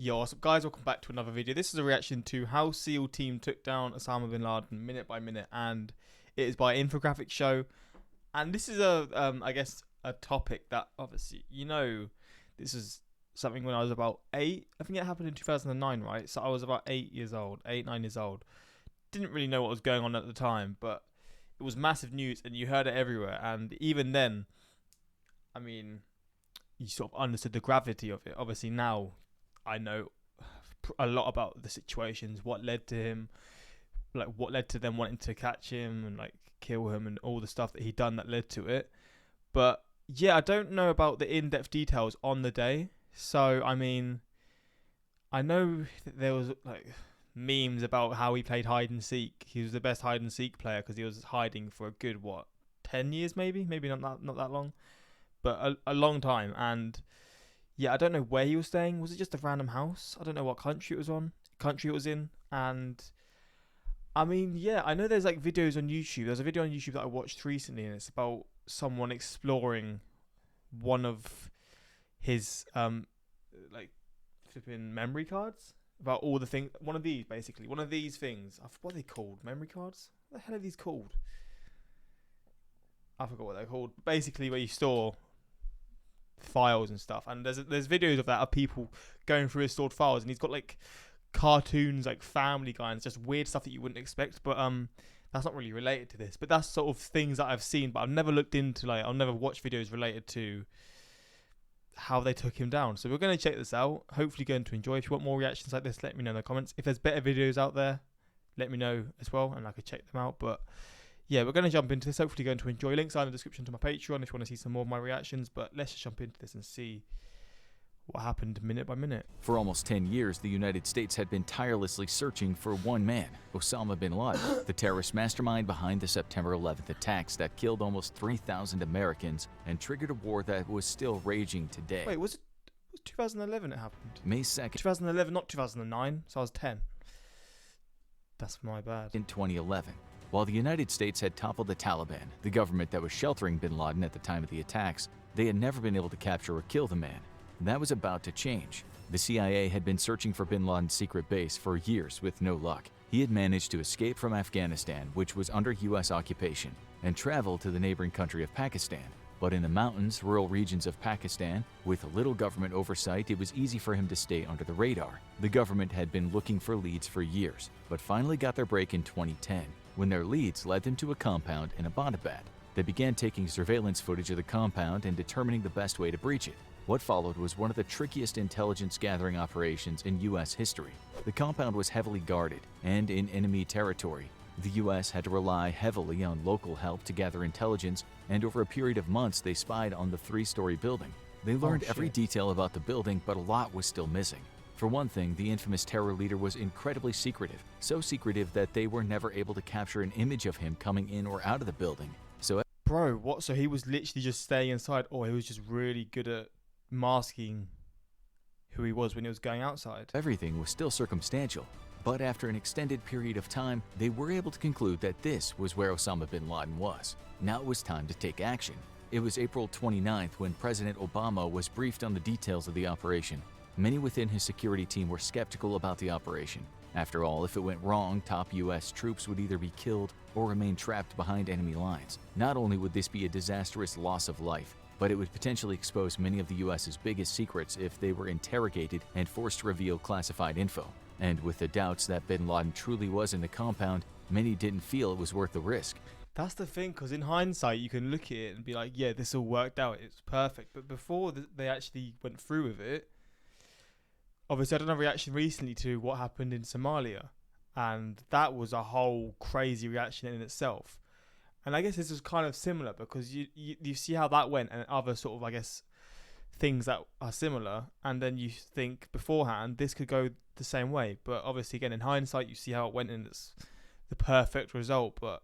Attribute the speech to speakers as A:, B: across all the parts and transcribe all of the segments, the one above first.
A: Yo, what's up, guys? Welcome back to another video. This is a reaction to how SEAL team took down Osama bin Laden minute by minute, and it is by Infographic Show. And this is I guess, a topic that obviously, this is something when I was about 8. I think it happened in 2009, right? So I was about 8 years old, 8, 9 years old. Didn't really know what was going on at the time, but it was massive news, and you heard it everywhere. And even then, I mean, you sort of understood the gravity of it. Obviously now, I know a lot about the situations, what led to him, like what led to them wanting to catch him and like kill him and all the stuff that he'd done that led to it. But yeah, I don't know about the in-depth details on the day. So, I mean, I know that there was like memes about how he played hide and seek. He was the best hide and seek player because he was hiding for a good, 10 years maybe not that long, but a long time. And yeah, I don't know where he was staying. Was it just a random house? I don't know what country it was in. And I mean, yeah, I know there's like videos on YouTube. There's a video on YouTube that I watched recently, and it's about someone exploring one of his like flipping memory cards about all the things. One of these things. What are they called? Memory cards? What the hell are these called? I forgot what they're called. Basically, where you store files and stuff, and there's videos of that of people going through his stored files, and he's got like cartoons like Family Guy and just weird stuff that you wouldn't expect, but that's not really related to this, but that's sort of things that I've seen, but I've never looked into, like, I'll never watch videos related to how they took him down. So we're going to check this out, hopefully going to enjoy. If you want more reactions like this, let me know in the comments. If there's better videos out there, let me know as well, and I could check them out. But yeah, we're going to jump into this. Hopefully going to enjoy. Links are in the description to my Patreon if you want to see some more of my reactions. But let's just jump into this and see what happened minute by minute.
B: For almost 10 years, the United States had been tirelessly searching for one man, Osama bin Laden, the terrorist mastermind behind the September 11th attacks that killed almost 3,000 Americans and triggered a war that was still raging today.
A: Wait, was it 2011 it happened?
B: May 2nd,
A: 2011, not 2009, so I was 10. That's my bad.
B: in 2011. While the United States had toppled the Taliban, the government that was sheltering bin Laden at the time of the attacks, they had never been able to capture or kill the man. That was about to change. The CIA had been searching for bin Laden's secret base for years with no luck. He had managed to escape from Afghanistan, which was under US occupation, and travel to the neighboring country of Pakistan. But in the mountains, rural regions of Pakistan, with little government oversight, it was easy for him to stay under the radar. The government had been looking for leads for years, but finally got their break in 2010, when their leads led them to a compound in Abbottabad. They began taking surveillance footage of the compound and determining the best way to breach it. What followed was one of the trickiest intelligence gathering operations in U.S. history. The compound was heavily guarded and in enemy territory. The U.S. had to rely heavily on local help to gather intelligence, and over a period of months they spied on the 3-story building. They learned every detail about the building, but a lot was still missing. For one thing, the infamous terror leader was incredibly secretive, so secretive that they were never able to capture an image of him coming in or out of the building.
A: Bro, what? So he was literally just staying inside, or he was just really good at masking who he was when he was going outside?
B: Everything was still circumstantial, but after an extended period of time, they were able to conclude that this was where Osama bin Laden was. Now it was time to take action. It was April 29th when President Obama was briefed on the details of the operation. Many within his security team were skeptical about the operation. After all, if it went wrong, top U.S. troops would either be killed or remain trapped behind enemy lines. Not only would this be a disastrous loss of life, but it would potentially expose many of the U.S.'s biggest secrets if they were interrogated and forced to reveal classified info. And with the doubts that bin Laden truly was in the compound, many didn't feel it was worth the risk.
A: That's the thing, because in hindsight, you can look at it and be like, yeah, this all worked out, it's perfect. But before they actually went through with it, obviously I done a reaction recently to what happened in Somalia, and that was a whole crazy reaction in itself. And I guess this is kind of similar, because you see how that went, and other sort of, I guess, things that are similar, and then you think beforehand this could go the same way. But obviously, again, in hindsight, you see how it went, and it's the perfect result. But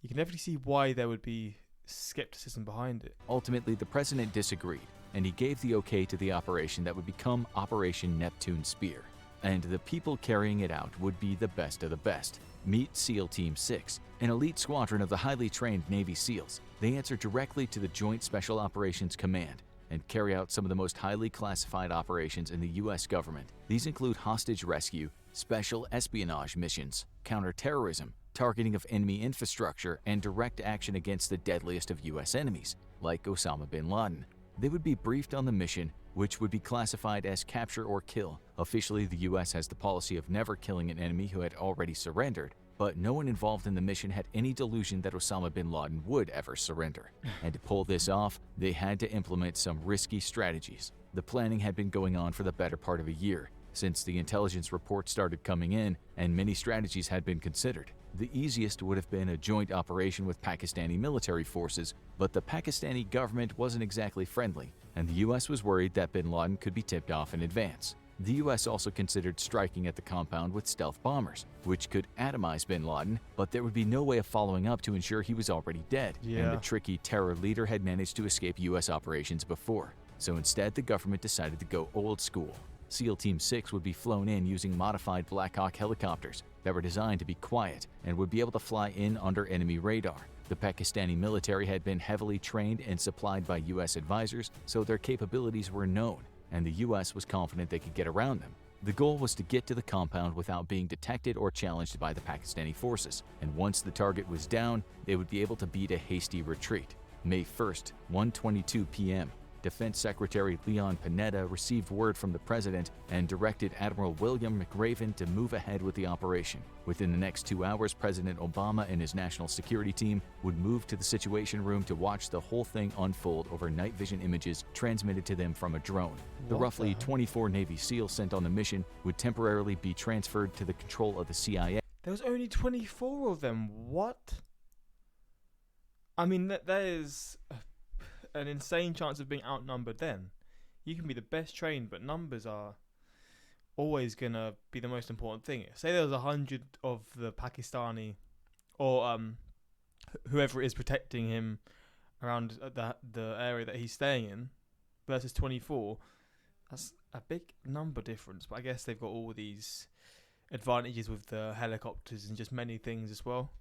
A: you can definitely see why there would be skepticism behind it.
B: Ultimately, the president disagreed, and he gave the okay to the operation that would become Operation Neptune Spear. And the people carrying it out would be the best of the best. Meet SEAL Team 6, an elite squadron of the highly trained Navy SEALs. They answer directly to the Joint Special Operations Command, and carry out some of the most highly classified operations in the U.S. government. These include hostage rescue, special espionage missions, counterterrorism, targeting of enemy infrastructure, and direct action against the deadliest of U.S. enemies, like Osama bin Laden. They would be briefed on the mission, which would be classified as capture or kill. Officially, the U.S. has the policy of never killing an enemy who had already surrendered, but no one involved in the mission had any delusion that Osama bin Laden would ever surrender. And to pull this off, they had to implement some risky strategies. The planning had been going on for the better part of a year, since the intelligence reports started coming in, and many strategies had been considered. The easiest would have been a joint operation with Pakistani military forces, but the Pakistani government wasn't exactly friendly, and the U.S. was worried that bin Laden could be tipped off in advance. The U.S. also considered striking at the compound with stealth bombers, which could atomize bin Laden, but there would be no way of following up to ensure he was already dead, and the tricky terror leader had managed to escape U.S. operations before. So instead, the government decided to go old school. SEAL Team 6 would be flown in using modified Black Hawk helicopters that were designed to be quiet and would be able to fly in under enemy radar. The Pakistani military had been heavily trained and supplied by U.S. advisors, so their capabilities were known, and the U.S. was confident they could get around them. The goal was to get to the compound without being detected or challenged by the Pakistani forces, and once the target was down, they would be able to beat a hasty retreat. May 1st, 1:22 p.m. Defense Secretary Leon Panetta received word from the president and directed Admiral William McRaven to move ahead with the operation. Within the next 2 hours, President Obama and his national security team would move to the Situation Room to watch the whole thing unfold over night vision images transmitted to them from a drone. The roughly 24 Navy SEALs sent on the mission would temporarily be transferred to the control of the CIA.
A: There was only 24 of them. What? I mean, that is an insane chance of being outnumbered then. You can be the best trained, but numbers are always going to be the most important thing. Say there was 100 of the Pakistani or whoever it is protecting him around the area that he's staying in versus 24. That's a big number difference, but I guess they've got all these advantages with the helicopters and just many things as well.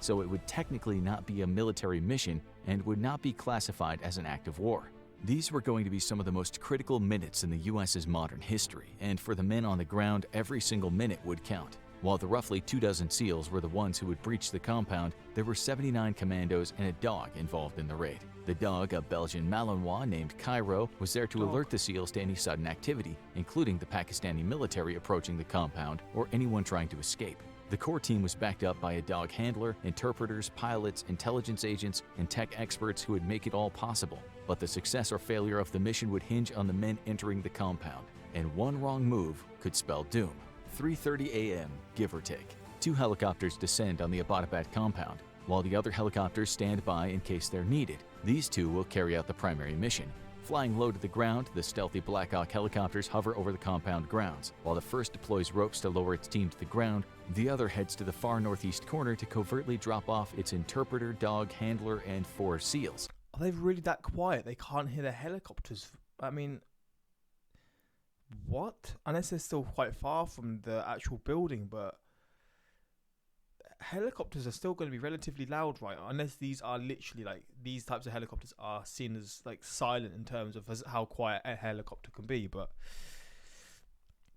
B: So it would technically not be a military mission and would not be classified as an act of war. These were going to be some of the most critical minutes in the U.S.'s modern history, and for the men on the ground, every single minute would count. While the roughly 24 SEALs were the ones who would breach the compound, there were 79 commandos and a dog involved in the raid. The dog, a Belgian Malinois named Cairo, was there to alert the SEALs to any sudden activity, including the Pakistani military approaching the compound or anyone trying to escape. The core team was backed up by a dog handler, interpreters, pilots, intelligence agents, and tech experts who would make it all possible. But the success or failure of the mission would hinge on the men entering the compound, and one wrong move could spell doom. 3:30 a.m., give or take. 2 helicopters descend on the Abbottabad compound, while the other helicopters stand by in case they're needed. These 2 will carry out the primary mission. Flying low to the ground, the stealthy Black Hawk helicopters hover over the compound grounds. While the first deploys ropes to lower its team to the ground, the other heads to the far northeast corner to covertly drop off its interpreter, dog, handler, and 4 SEALs.
A: Are they really that quiet? They can't hear the helicopters. I mean, what? Unless they're still quite far from the actual building, but helicopters are still going to be relatively loud, right? Unless these are literally like these types of helicopters are seen as like silent in terms of how quiet a helicopter can be. But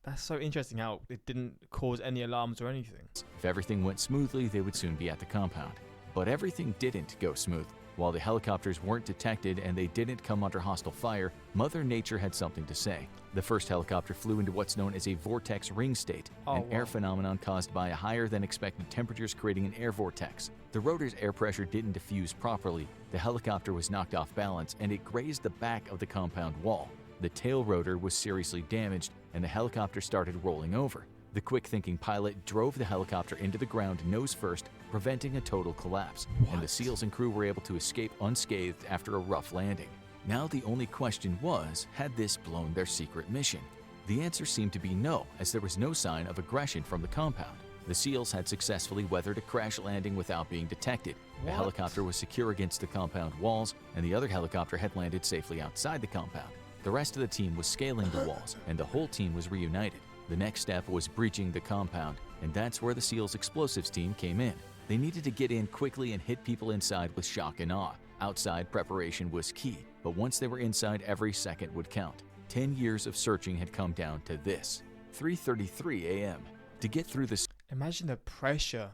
A: that's so interesting how it didn't cause any alarms or anything.
B: If everything went smoothly, they would soon be at the compound. But everything didn't go smooth. While the helicopters weren't detected and they didn't come under hostile fire, Mother Nature had something to say. The first helicopter flew into what's known as a vortex ring state, air phenomenon caused by higher than expected temperatures creating an air vortex. The rotor's air pressure didn't diffuse properly, the helicopter was knocked off balance, and it grazed the back of the compound wall. The tail rotor was seriously damaged, and the helicopter started rolling over. The quick-thinking pilot drove the helicopter into the ground nose first, preventing a total collapse, and the SEALs and crew were able to escape unscathed after a rough landing. Now the only question was, had this blown their secret mission? The answer seemed to be no, as there was no sign of aggression from the compound. The SEALs had successfully weathered a crash landing without being detected. The helicopter was secure against the compound walls, and the other helicopter had landed safely outside the compound. The rest of the team was scaling the walls, and the whole team was reunited. The next step was breaching the compound, and that's where the SEALs explosives team came in. They needed to get in quickly and hit people inside with shock and awe. Outside preparation was key. but once they were inside, every second would count. 10 years of searching had come down to this: 3:33 a.m. To get through this.
A: Imagine the pressure.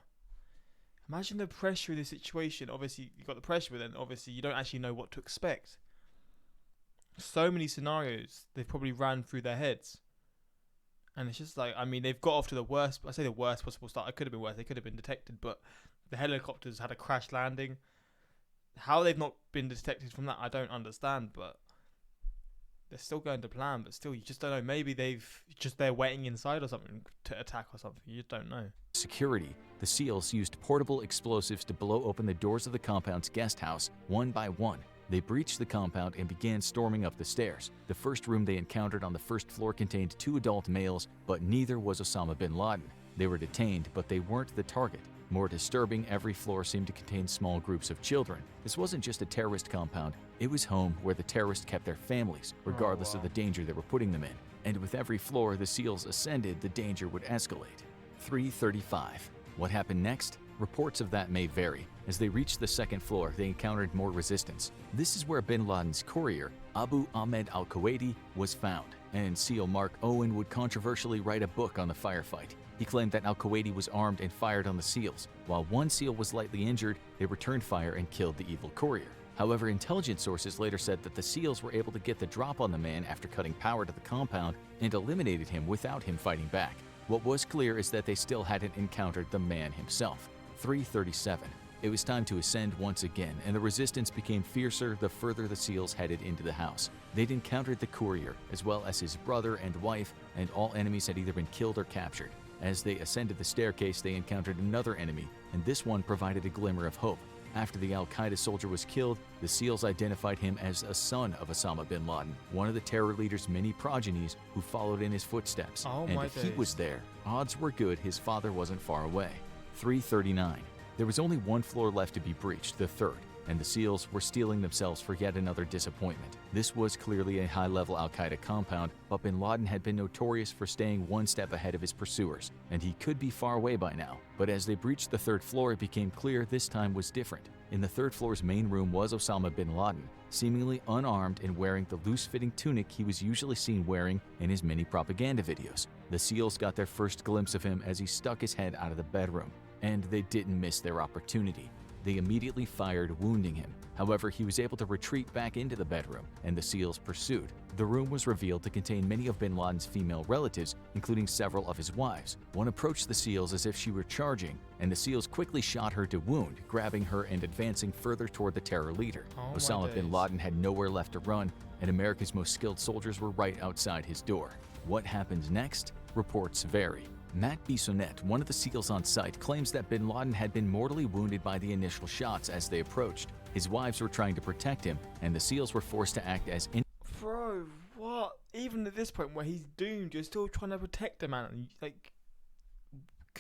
A: Imagine the pressure of the situation. Obviously, you got the pressure, but then obviously you don't actually know what to expect. So many scenarios they've probably ran through their heads. And it's just like, I mean, they've got off to the worst, I say the worst possible start. It could have been worse. They could have been detected, but the helicopters had a crash landing. How they've not been detected from that, I don't understand, but they're still going to plan, but still, you just don't know. Maybe they're waiting inside or something to attack or something. You just don't know.
B: Security, the SEALs used portable explosives to blow open the doors of the compound's guest house one by one. They breached the compound and began storming up the stairs. The first room they encountered on the first floor contained 2 adult males, but neither was Osama bin Laden. They were detained, but they weren't the target. More disturbing, every floor seemed to contain small groups of children. This wasn't just a terrorist compound, it was home where the terrorists kept their families, regardless of the danger they were putting them in. And with every floor the SEALs ascended, the danger would escalate. 3:35. What happened next? Reports of that may vary. As they reached the second floor, they encountered more resistance. This is where bin Laden's courier, Abu Ahmed al-Kuwaiti, was found, and SEAL Mark Owen would controversially write a book on the firefight. He claimed that al-Kuwaiti was armed and fired on the SEALs. While one SEAL was lightly injured, they returned fire and killed the evil courier. However, intelligence sources later said that the SEALs were able to get the drop on the man after cutting power to the compound and eliminated him without him fighting back. What was clear is that they still hadn't encountered the man himself. 3:37. It was time to ascend once again, and the resistance became fiercer the further the SEALs headed into the house. They'd encountered the courier, as well as his brother and wife, and all enemies had either been killed or captured. As they ascended the staircase, they encountered another enemy, and this one provided a glimmer of hope. After the al-Qaeda soldier was killed, the SEALs identified him as a son of Osama bin Laden, one of the terror leader's many progenies who followed in his footsteps. And if he was there, odds were good his father wasn't far away. 3:39. There was only one floor left to be breached, the third, and the SEALs were steeling themselves for yet another disappointment. This was clearly a high-level al-Qaeda compound, but bin Laden had been notorious for staying one step ahead of his pursuers, and he could be far away by now. But as they breached the third floor, it became clear this time was different. In the third floor's main room was Osama bin Laden, seemingly unarmed and wearing the loose-fitting tunic he was usually seen wearing in his many propaganda videos. The SEALs got their first glimpse of him as he stuck his head out of the bedroom, and they didn't miss their opportunity. They immediately fired, wounding him. However, he was able to retreat back into the bedroom, and the SEALs pursued. The room was revealed to contain many of bin Laden's female relatives, including several of his wives. One approached the SEALs as if she were charging, and the SEALs quickly shot her to wound, grabbing her and advancing further toward the terror leader. Osama bin Laden had nowhere left to run, and America's most skilled soldiers were right outside his door. What happens next? Reports vary. Matt Bissonnette, one of the SEALs on site, claims that bin Laden had been mortally wounded by the initial shots as they approached. His wives were trying to protect him, and the SEAls were forced to act as
A: Bro, what? Even at this point where he's doomed, you're still trying to protect the man.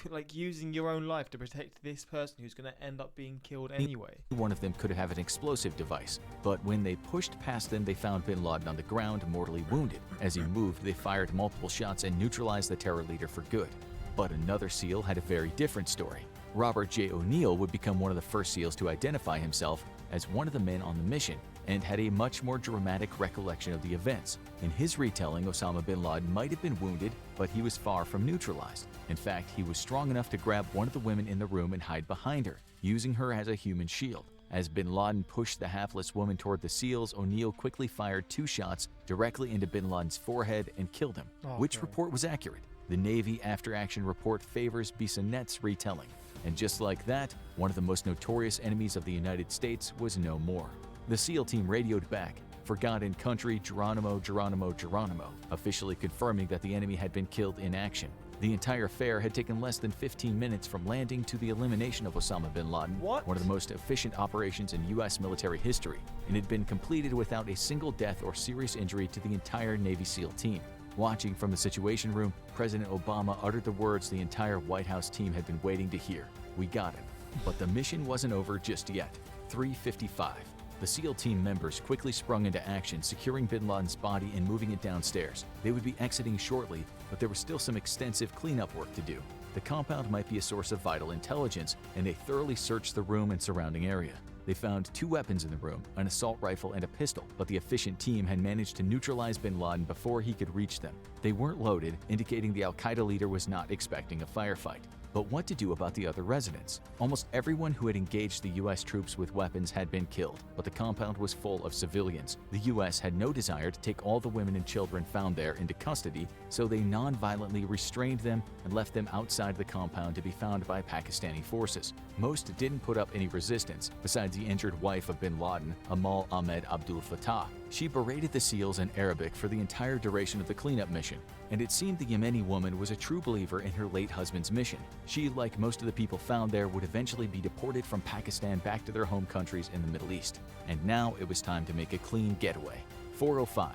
A: Like using your own life to protect this person who's going to end up being killed anyway.
B: One of them could have an explosive device, but when they pushed past them, they found bin Laden on the ground, mortally wounded. As he moved, they fired multiple shots and neutralized the terror leader for good. But another SEAL had a very different story. Robert J. O'Neill would become one of the first SEALs to identify himself as one of the men on the mission, and had a much more dramatic recollection of the events. In his retelling, Osama bin Laden might have been wounded, but he was far from neutralized. In fact, he was strong enough to grab one of the women in the room and hide behind her, using her as a human shield. As bin Laden pushed the hapless woman toward the SEALs, O'Neill quickly fired 2 shots directly into bin Laden's forehead and killed him. Which report was accurate? The Navy after-action report favors Bissonnette's retelling. And just like that, one of the most notorious enemies of the United States was no more. The SEAL team radioed back, "Forgotten country, Geronimo, Geronimo, Geronimo," officially confirming that the enemy had been killed in action. The entire affair had taken less than 15 minutes from landing to the elimination of Osama bin Laden, one of the most efficient operations in U.S. military history, and had been completed without a single death or serious injury to the entire Navy SEAL team. Watching from the Situation Room, President Obama uttered the words the entire White House team had been waiting to hear: "We got him." But the mission wasn't over just yet. 3:55. The SEAL team members quickly sprung into action, securing bin Laden's body and moving it downstairs. They would be exiting shortly, but there was still some extensive cleanup work to do. The compound might be a source of vital intelligence, and they thoroughly searched the room and surrounding area. They found 2 weapons in the room, an assault rifle and a pistol, but the efficient team had managed to neutralize bin Laden before he could reach them. They weren't loaded, indicating the al-Qaeda leader was not expecting a firefight. But what to do about the other residents? Almost everyone who had engaged the U.S. troops with weapons had been killed, but the compound was full of civilians. The U.S. had no desire to take all the women and children found there into custody, so they non-violently restrained them and left them outside the compound to be found by Pakistani forces. Most didn't put up any resistance, besides the injured wife of bin Laden, Amal Ahmed Abdul Fattah. She berated the SEALs in Arabic for the entire duration of the cleanup mission, and it seemed the Yemeni woman was a true believer in her late husband's mission. She, like most of the people found there, would eventually be deported from Pakistan back to their home countries in the Middle East. And now it was time to make a clean getaway. 4:05.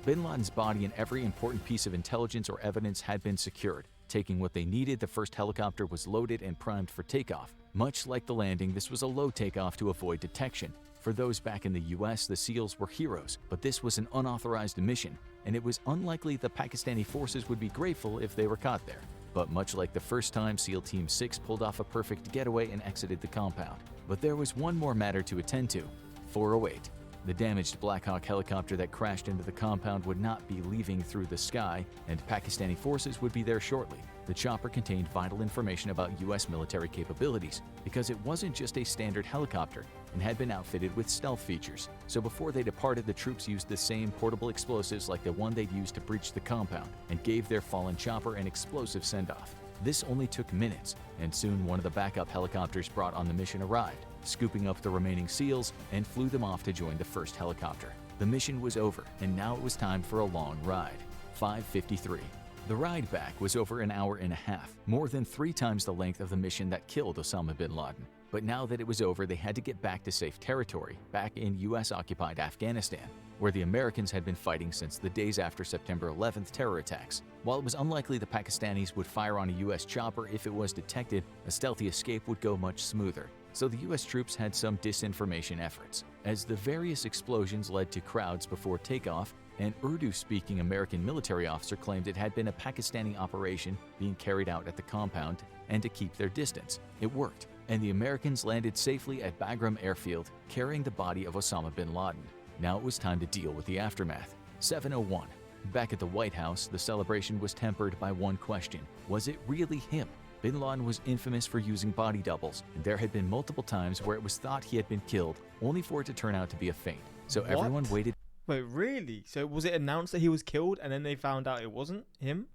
B: Bin Laden's body and every important piece of intelligence or evidence had been secured. Taking what they needed, the first helicopter was loaded and primed for takeoff. Much like the landing, this was a low takeoff to avoid detection. For those back in the US, the SEALs were heroes, but this was an unauthorized mission, and it was unlikely the Pakistani forces would be grateful if they were caught there. But much like the first time, SEAL Team 6 pulled off a perfect getaway and exited the compound. But there was one more matter to attend to. 4:08. The damaged Black Hawk helicopter that crashed into the compound would not be leaving through the sky, and Pakistani forces would be there shortly. The chopper contained vital information about U.S. military capabilities, because it wasn't just a standard helicopter and had been outfitted with stealth features. So before they departed, the troops used the same portable explosives like the one they'd used to breach the compound, and gave their fallen chopper an explosive send-off. This only took minutes, and soon one of the backup helicopters brought on the mission arrived, scooping up the remaining SEALs and flew them off to join the first helicopter. The mission was over, and now it was time for a long ride. 5:53. The ride back was over an hour and a half, more than 3 times the length of the mission that killed Osama bin Laden. But now that it was over, they had to get back to safe territory, back in US-occupied Afghanistan, where the Americans had been fighting since the days after September 11th terror attacks. While it was unlikely the Pakistanis would fire on a US chopper if it was detected, a stealthy escape would go much smoother. So the US troops had some disinformation efforts. As the various explosions led to crowds before takeoff, an Urdu-speaking American military officer claimed it had been a Pakistani operation being carried out at the compound and to keep their distance. It worked, and the Americans landed safely at Bagram Airfield, carrying the body of Osama bin Laden. Now it was time to deal with the aftermath. 7:01. Back at the White House, the celebration was tempered by one question. Was it really him? Bin Laden was infamous for using body doubles, and there had been multiple times where it was thought he had been killed, only for it to turn out to be a feint. So
A: What?
B: everyone waited.
A: Wait, really? So was it announced that he was killed and then they found out it wasn't him?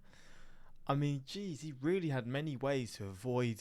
A: I mean, geez, he really had many ways to avoid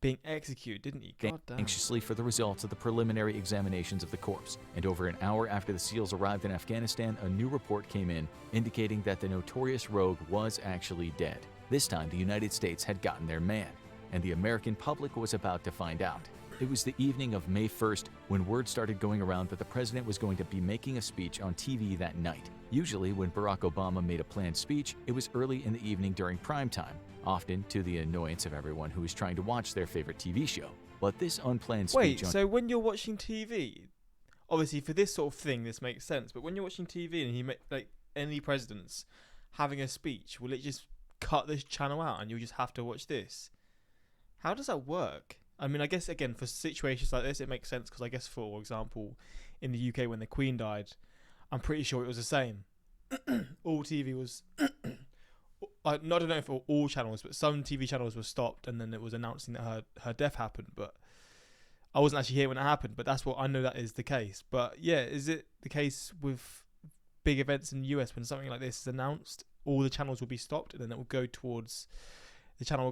A: being executed, didn't he? God damn.
B: Anxiously for the results of the preliminary examinations of the corpse. And over an hour after the SEALs arrived in Afghanistan, a new report came in indicating that the notorious rogue was actually dead. This time, the United States had gotten their man, and the American public was about to find out. It was the evening of May 1st when word started going around that the president was going to be making a speech on TV that night. Usually, when Barack Obama made a planned speech, it was early in the evening during prime time, often to the annoyance of everyone who was trying to watch their favorite TV show. But this unplanned speech
A: Wait, so when you're watching TV, obviously for this sort of thing, this makes sense. But when you're watching TV and like any president's having a speech, will it just cut this channel out and you'll just have to watch this? How does that work? I mean, I guess, again, for situations like this, it makes sense because I guess, for example, in the UK when the Queen died, I'm pretty sure it was the same. All TV was... I don't know if all channels, but some TV channels were stopped and then it was announcing that her death happened. But I wasn't actually here when it happened, but that's what I know that is the case. But yeah, is it the case with big events in the US when something like this is announced, all the channels will be stopped and then it will go towards... The channel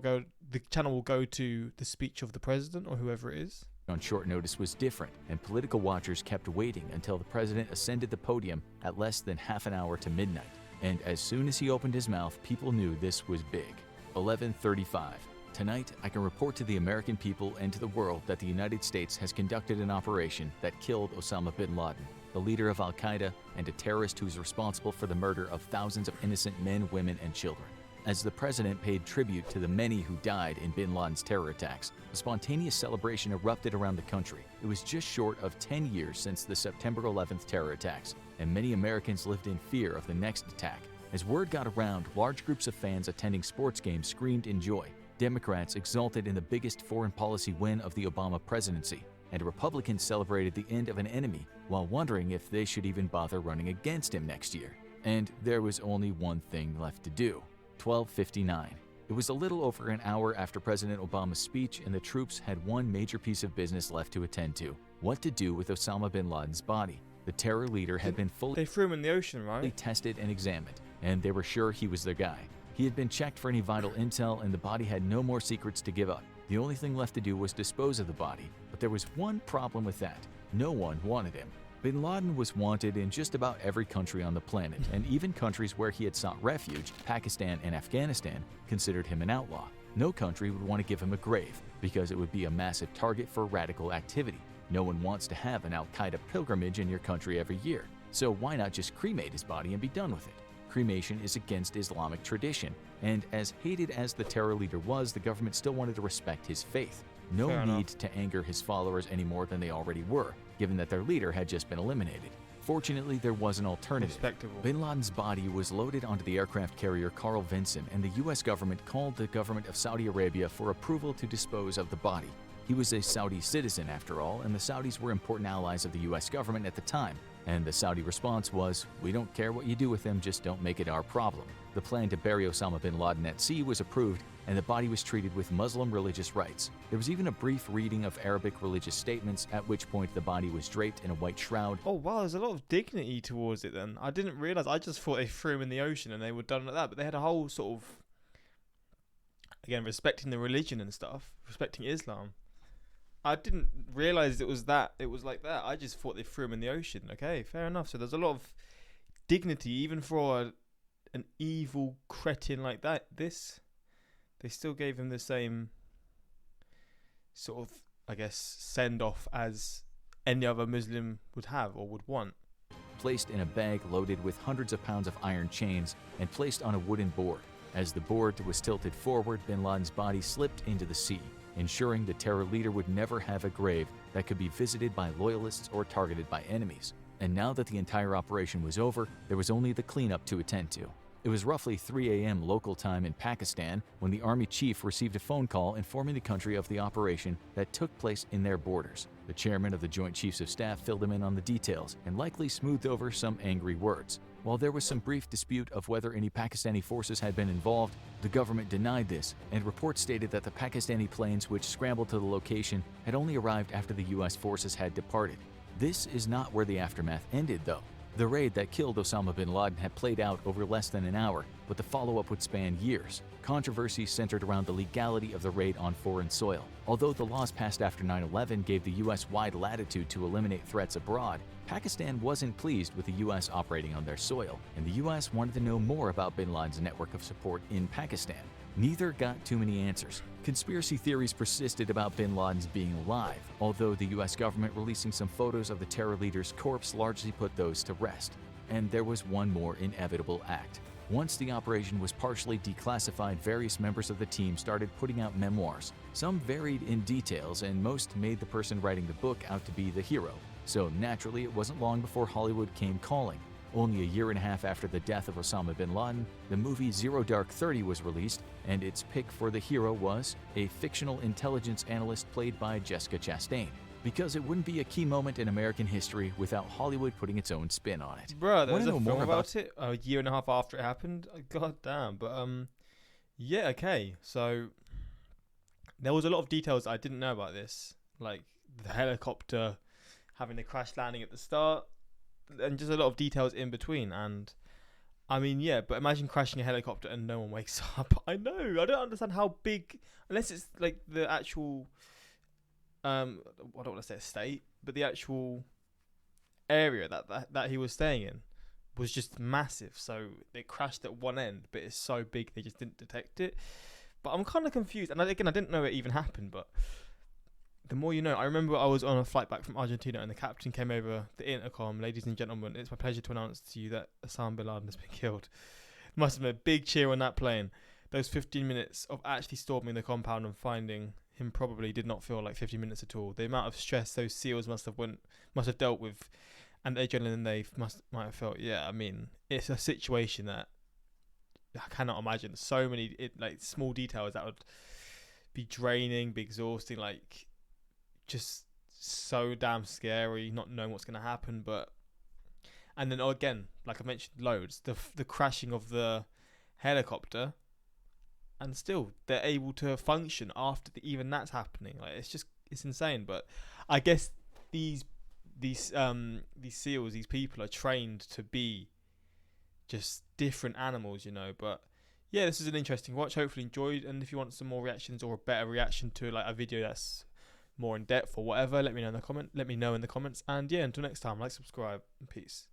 A: will go to the speech of the president or whoever it is.
B: On short notice was different, and political watchers kept waiting until the president ascended the podium at less than half an hour to midnight. And as soon as he opened his mouth, people knew this was big. 11:35. Tonight, I can report to the American people and to the world that the United States has conducted an operation that killed Osama bin Laden, the leader of al-Qaeda and a terrorist who is responsible for the murder of thousands of innocent men, women, and children. As the president paid tribute to the many who died in bin Laden's terror attacks, a spontaneous celebration erupted around the country. It was just short of 10 years since the September 11th terror attacks, and many Americans lived in fear of the next attack. As word got around, large groups of fans attending sports games screamed in joy. Democrats exulted in the biggest foreign policy win of the Obama presidency. and Republicans celebrated the end of an enemy while wondering if they should even bother running against him next year. And there was only one thing left to do. 12:59. It was a little over an hour after President Obama's speech, and the troops had one major piece of business left to attend to: what to do with Osama bin Laden's body. The terror leader had been fully
A: They threw him in the ocean, right?
B: tested and examined, and they were sure he was their guy. He had been checked for any vital intel, and the body had no more secrets to give up. The only thing left to do was dispose of the body, but there was one problem with that. No one wanted him. Bin Laden was wanted in just about every country on the planet, and even countries where he had sought refuge, Pakistan and Afghanistan, considered him an outlaw. No country would want to give him a grave, because it would be a massive target for radical activity. No one wants to have an Al-Qaeda pilgrimage in your country every year, so why not just cremate his body and be done with it? Cremation is against Islamic tradition, and as hated as the terror leader was, the government still wanted to respect his faith. No
A: Fair
B: need
A: enough.
B: to anger his followers any more than they already were, given that their leader had just been eliminated. Fortunately, there was an alternative.
A: Respectable.
B: Bin Laden's body was loaded onto the aircraft carrier Carl Vinson, and the U.S. government called the government of Saudi Arabia for approval to dispose of the body. He was a Saudi citizen, after all, and the Saudis were important allies of the U.S. government at the time. And the Saudi response was, "We don't care what you do with him, just don't make it our problem." The plan to bury Osama bin Laden at sea was approved, and the body was treated with Muslim religious rites. There was even a brief reading of Arabic religious statements, at which point the body was draped in a white shroud.
A: Oh wow, there's a lot of dignity towards it then. I didn't realise. I just thought they threw him in the ocean and they were done like that. But they had a whole sort of, again, respecting the religion and stuff, respecting Islam. I didn't realise it was that. It was like that. I just thought they threw him in the ocean. Okay, fair enough. So there's a lot of dignity even for an evil cretin like that. They still gave him the same sort of, I guess, send off as any other Muslim would have or would want.
B: Placed in a bag loaded with hundreds of pounds of iron chains and placed on a wooden board. As the board was tilted forward, bin Laden's body slipped into the sea, ensuring the terror leader would never have a grave that could be visited by loyalists or targeted by enemies. And now that the entire operation was over, there was only the cleanup to attend to. It was roughly 3 a.m. local time in Pakistan when the army chief received a phone call informing the country of the operation that took place in their borders. The chairman of the Joint Chiefs of Staff filled him in on the details and likely smoothed over some angry words. While there was some brief dispute of whether any Pakistani forces had been involved, the government denied this, and reports stated that the Pakistani planes which scrambled to the location had only arrived after the U.S. forces had departed. This is not where the aftermath ended, though. The raid that killed Osama bin Laden had played out over less than an hour, but the follow-up would span years. Controversy centered around the legality of the raid on foreign soil. Although the laws passed after 9/11 gave the U.S. wide latitude to eliminate threats abroad, Pakistan wasn't pleased with the U.S. operating on their soil, and the U.S. wanted to know more about bin Laden's network of support in Pakistan. Neither got too many answers. Conspiracy theories persisted about bin Laden's being alive, although the U.S. government releasing some photos of the terror leader's corpse largely put those to rest. And there was one more inevitable act. Once the operation was partially declassified, various members of the team started putting out memoirs. Some varied in details, and most made the person writing the book out to be the hero. So naturally, it wasn't long before Hollywood came calling. Only a year and a half after the death of Osama bin Laden, the movie Zero Dark 30 was released, and its pick for the hero was a fictional intelligence analyst played by Jessica Chastain, because it wouldn't be a key moment in American history without Hollywood putting its own spin on it.
A: Bro, there was
B: Wanna
A: a
B: know
A: film
B: more
A: about it a year and a half after it happened. God damn. But yeah, okay. So there was a lot of details I didn't know about this, like the helicopter having the crash landing at the start, and just a lot of details in between. And I mean, yeah, but imagine crashing a helicopter and no one wakes up. I know. I don't understand how big, unless it's like the actual I don't want to say estate, but the actual area that he was staying in was just massive. So it crashed at one end, but it's so big they just didn't detect it. But I'm kind of confused, and again, I didn't know it even happened, but the more you know. I remember I was on a flight back from Argentina and the captain came over the intercom. "Ladies and gentlemen, it's my pleasure to announce to you that Osama bin Laden has been killed." Must have been a big cheer on that plane. Those 15 minutes of actually storming the compound and finding him probably did not feel like 50 minutes at all. The amount of stress those SEALs must have dealt with, and the adrenaline they might have felt. Yeah, I mean, it's a situation that I cannot imagine. So many like small details that would be draining, be exhausting, like just so damn scary, not knowing what's going to happen. But and then again, like I mentioned, loads the crashing of the helicopter, and still they're able to function after even that's happening. Like it's insane. But I guess these seals, these people are trained to be just different animals, you know. But yeah, this is an interesting watch. Hopefully enjoyed, and if you want some more reactions or a better reaction to like a video that's more in depth or whatever, let me know in the comments. And yeah, until next time, like, subscribe, and peace.